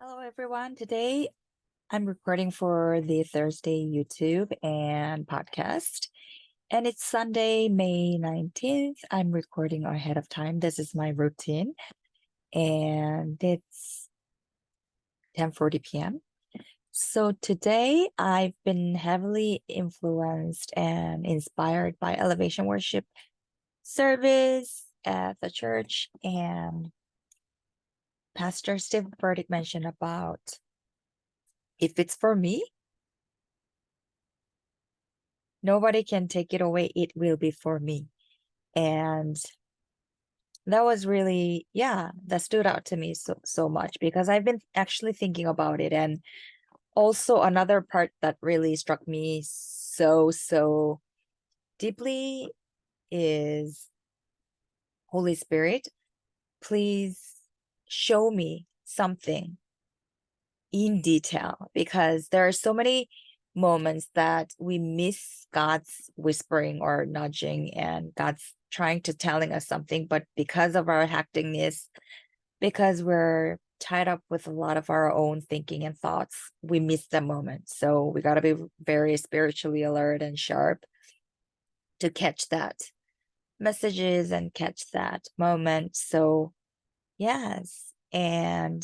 Hello, everyone. Today I'm recording for the Thursday YouTube and podcast, and it's Sunday, May 19th. I'm recording ahead of time. This is my routine, and it's 10:40 p.m. So today I've been heavily influenced and inspired by Elevation Worship service at the church, and Pastor Steve Burdick mentioned about if it's for me, nobody can take it away. It will be for me. And that was really, yeah, that stood out to me so much because I've been actually thinking about it. And also another part that really struck me so deeply is Holy Spirit, please show me something in detail, because there are so many moments that we miss God's whispering or nudging, and God's trying to telling us something, but because of our hecticness, because we're tied up with a lot of our own thinking and thoughts, we miss the moment. So we got to be very spiritually alert and sharp to catch that messages and catch that moment. So yes, and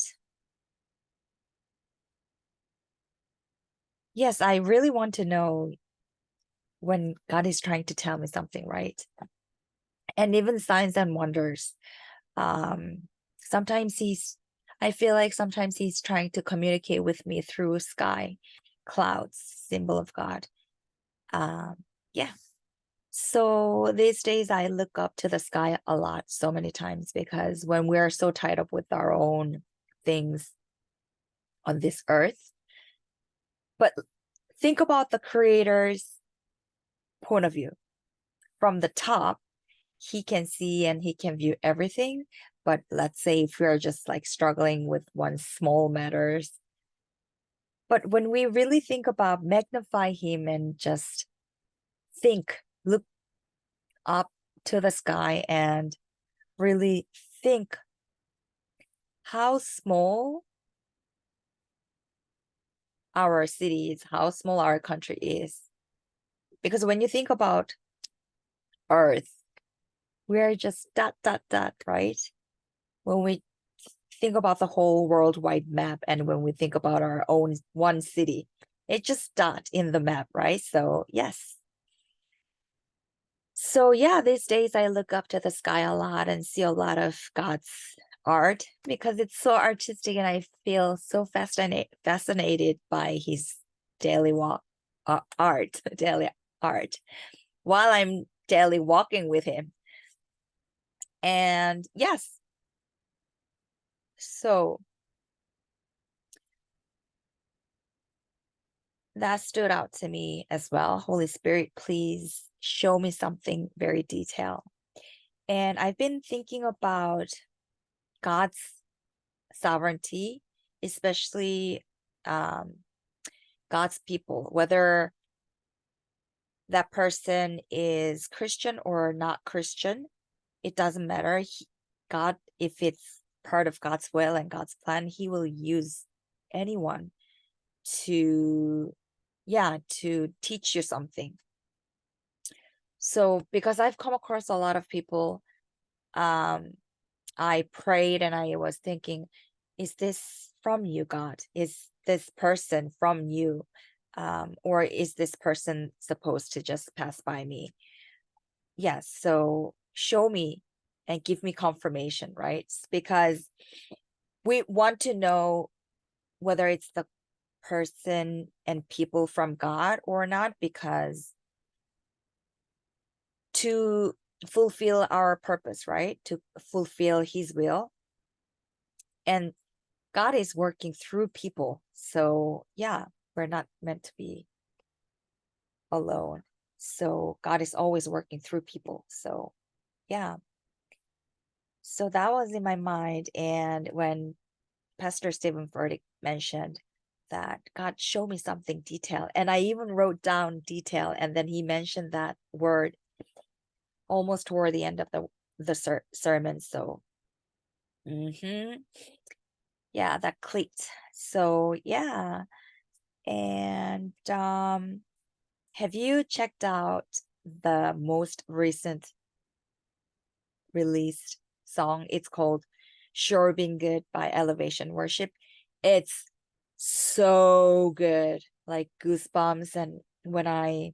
yes, I really want to know when God is trying to tell me something, right? And even signs and wonders. Um, sometimes I feel like sometimes he's trying to communicate with me through sky, clouds, symbol of God. Um, yeah. So these days I look up to the sky a lot, so many times, because when we're so tied up with our own things on this earth, but think about the creator's point of view. From the top, he can see and he can view everything. But let's say if we're just like struggling with one small matters, but when we really think about magnify him and just look up to the sky and really think how small our city is, how small our country is. Because when you think about Earth, we're just dot, right? When we think about the whole worldwide map, and when we think about our own one city, it's just dot in the map, right? So yes. So yeah, these days I look up to the sky a lot and see a lot of God's art because it's so artistic, and I feel so fascinated by his daily walk art, daily art while I'm daily walking with him. And yes, so that stood out to me as well. Holy Spirit, please show me something very detailed. And I've been thinking about God's sovereignty, especially um, God's people, whether that person is Christian or not Christian, it doesn't matter. God, if it's part of God's will and God's plan, He will use anyone to, yeah, to teach you something. So, because I've come across a lot of people, um, I prayed and I was thinking, is this from you, God? Is this person from you? Or is this person supposed to just pass by me? Yes. So show me and give me confirmation, right? Because we want to know whether it's the person and people from God or not, because to fulfill our purpose, right? To fulfill His will. And God is working through people. So, yeah, we're not meant to be alone. So, God is always working through people. So, yeah. So, that was in my mind. And when Pastor Stephen Furtick mentioned that, God, show me something detailed. And I even wrote down detail. And then he mentioned that word almost toward the end of the sermon. So, yeah, that clicked. So yeah. And have you checked out the most recent released song? It's called Sure Being Good by Elevation Worship. It's so good. Like goosebumps, and when I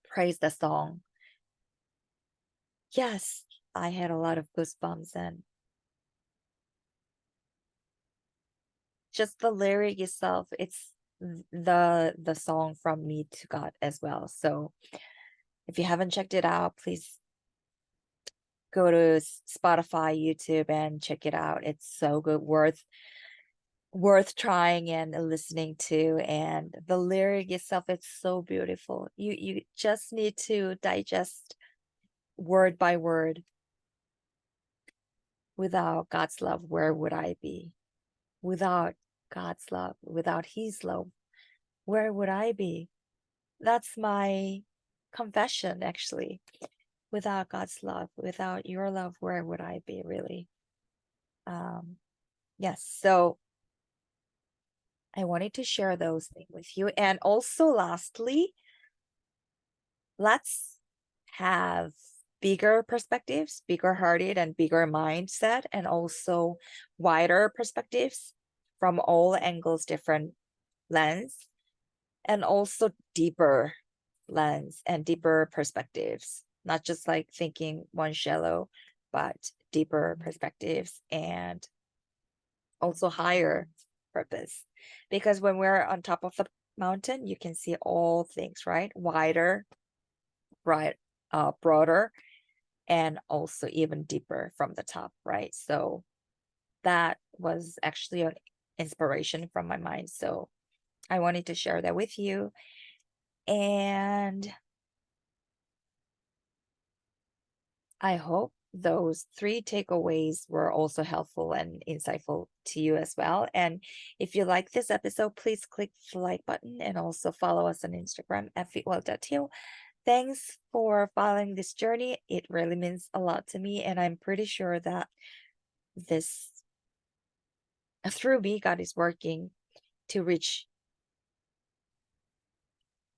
praise the song, yes, I had a lot of goosebumps, and just the lyric itself, it's the song from me to God as well. So if you haven't checked it out, please go to Spotify, YouTube, and check it out. It's so good, worth trying and listening to. And the lyric itself, it's so beautiful. You just need to digest word by word. Without God's love, where would I be? Without God's love, without His love, where would I be? That's my confession, actually. Without God's love, without your love, where would I be, really? Um, yes. So I wanted to share those things with you. And also, lastly, let's have bigger perspectives, bigger hearted and bigger mindset, and also wider perspectives from all angles, different lens, and also deeper lens and deeper perspectives, not just like thinking one shallow, but deeper perspectives and also higher purpose. Because when we're on top of the mountain, you can see all things, right? Wider, bright, broader, and also even deeper from the top, right? So that was actually an inspiration from my mind. So I wanted to share that with you. And I hope those three takeaways were also helpful and insightful to you as well. And if you like this episode, please click the like button and also follow us on Instagram at fitwell.to. Thanks for following this journey. It really means a lot to me. And I'm pretty sure that this, through me, God is working to reach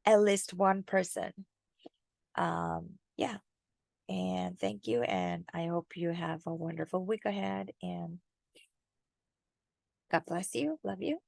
at least one person. Yeah. And thank you. And I hope you have a wonderful week ahead. And God bless you. Love you.